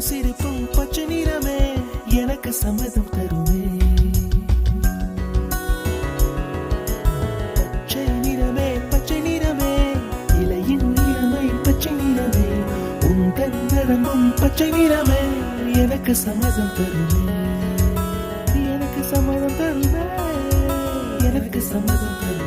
சிரிப்பும் பச்சை நிறமே எனக்கு சம்மதம் தருமே. பச்சை நிறமே பச்சை நிறமே இலையின் நிறமை பச்சை நிறமே உங்கள் நிறமும் பச்சை நிறமே எனக்கு சம்மதம் தருமே. எனக்கு சம்மதம் தருமே. எனக்கு சம்மதம் தருமே.